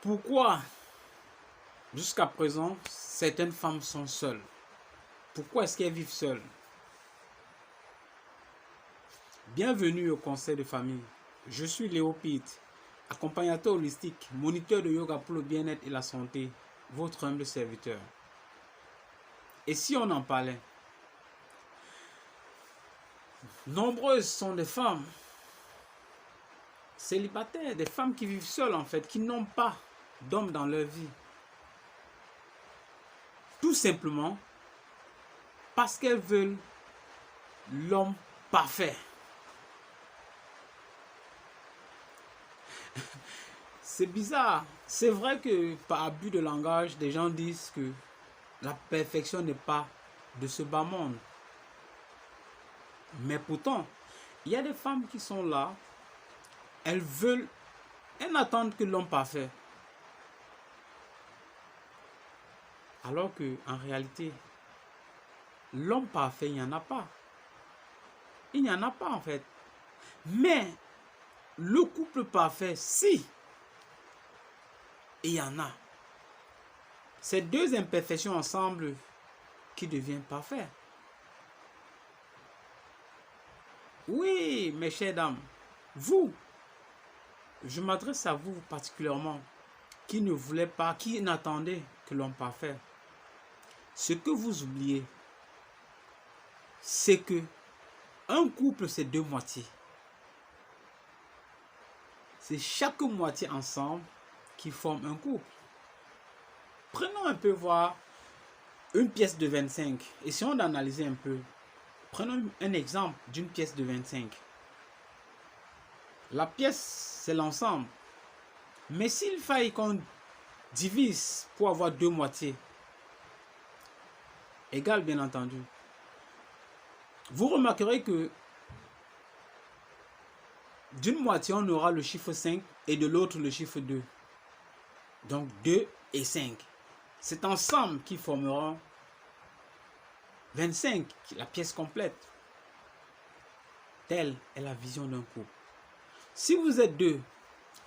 Pourquoi, jusqu'à présent, certaines femmes sont seules? Pourquoi est-ce qu'elles vivent seules? Bienvenue au conseil de famille. Je suis Léo Pitt, accompagnateur holistique, moniteur de yoga pour le bien-être et la santé, votre humble serviteur. Et si on en parlait? Nombreuses sont des femmes célibataires, des femmes qui vivent seules en fait, qui n'ont pas d'homme dans leur vie. Tout simplement parce qu'elles veulent l'homme parfait. C'est bizarre. C'est vrai que par abus de langage, des gens disent que la perfection n'est pas de ce bas monde. Mais pourtant, il y a des femmes qui sont là, elles n'attendent que l'homme parfait. Alors que en réalité, l'homme parfait, il n'y en a pas. Il n'y en a pas en fait. Mais le couple parfait, si, il y en a. Ces deux imperfections ensemble qui deviennent parfaits. Oui, mes chères dames, vous, je m'adresse à vous particulièrement, qui ne voulez pas, qui n'attendez que l'homme parfait. Ce que vous oubliez, c'est que un couple, c'est deux moitiés. C'est chaque moitié ensemble qui forme un couple. Prenons un peu voir une pièce de 25. Essayons d'analyser un peu. Prenons un exemple d'une pièce de 25. La pièce, c'est l'ensemble. Mais s'il faille qu'on divise pour avoir deux moitiés, égales bien entendu, vous remarquerez que d'une moitié, on aura le chiffre 5 et de l'autre le chiffre 2. Donc 2 et 5. C'est ensemble qui formeront 25, la pièce complète. Telle est la vision d'un couple. Si vous êtes deux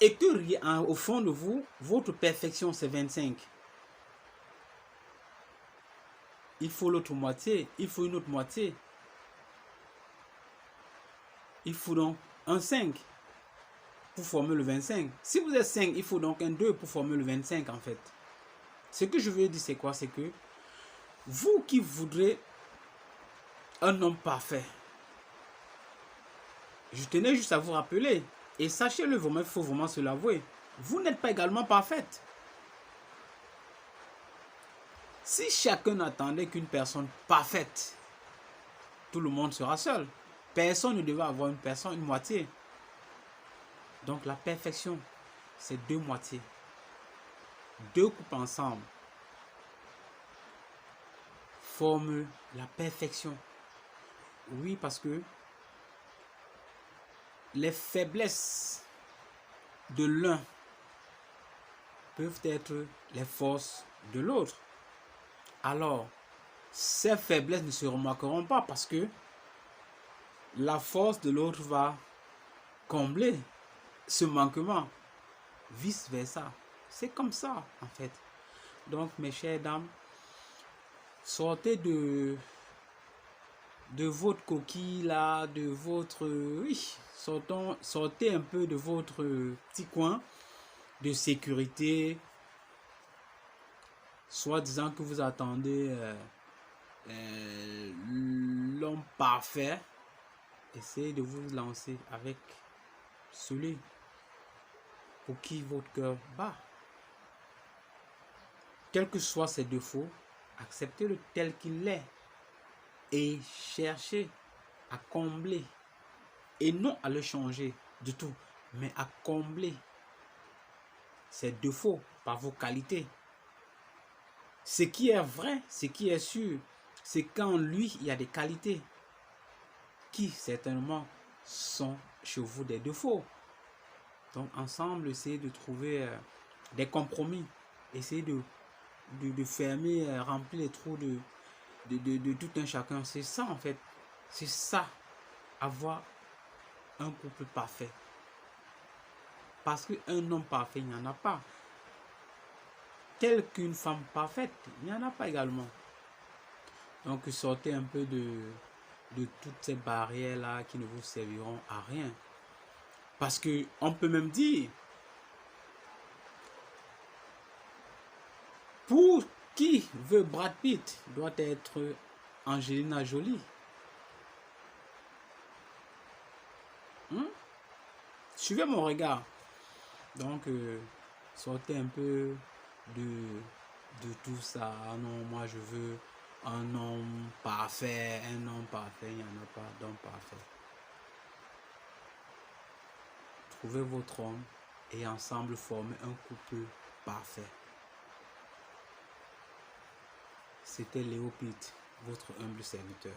et que au fond de vous, votre perfection c'est 25, il faut l'autre moitié, il faut une autre moitié. Il faut donc un 5 pour former le 25. Si vous êtes 5, il faut donc un 2 pour former le 25 en fait. Ce que je veux dire c'est quoi? C'est que vous qui voudrez un homme parfait, je tenais juste à vous rappeler, et sachez-le vraiment, il faut vraiment se l'avouer, vous n'êtes pas également parfaite. Si chacun n'attendait qu'une personne parfaite, tout le monde sera seul. Personne ne devait avoir une moitié. Donc la perfection, c'est deux moitiés. Deux couples ensemble forment la perfection. Oui, parce que les faiblesses de l'un peuvent être les forces de l'autre. Alors, ces faiblesses ne se remarqueront pas parce que la force de l'autre va combler ce manquement. Vice versa. C'est comme ça, en fait. Donc, mes chères dames, sortez de votre coquille là, de votre... Oui, sortez un peu de votre petit coin de sécurité, soit disant que vous attendez l'homme parfait. Essayez de vous lancer avec celui pour qui votre cœur bat. Quels que soient ses défauts, acceptez-le tel qu'il est et cherchez à combler, et non à le changer du tout, mais à combler ses défauts par vos qualités. Ce qui est vrai, ce qui est sûr, c'est qu'en lui, il y a des qualités qui certainement sont chez vous des défauts. Donc ensemble, essayez de trouver des compromis, essayez de fermer, remplir les trous de tout un chacun. C'est ça en fait, c'est ça, avoir un couple parfait. Parce qu'un homme parfait, il n'y en a pas. telle qu'une femme parfaite. Il n'y en a pas également. Donc sortez un peu de toutes ces barrières-là qui ne vous serviront à rien. Parce que on peut même dire, pour qui veut Brad Pitt, doit être Angelina Jolie. Suivez mon regard. Donc, sortez un peu de tout ça. Non, moi je veux un homme parfait. Un homme parfait, il n'y en a pas d'homme parfait. Trouvez votre homme et ensemble formez un couple parfait. C'était Léo Pitt, votre humble serviteur.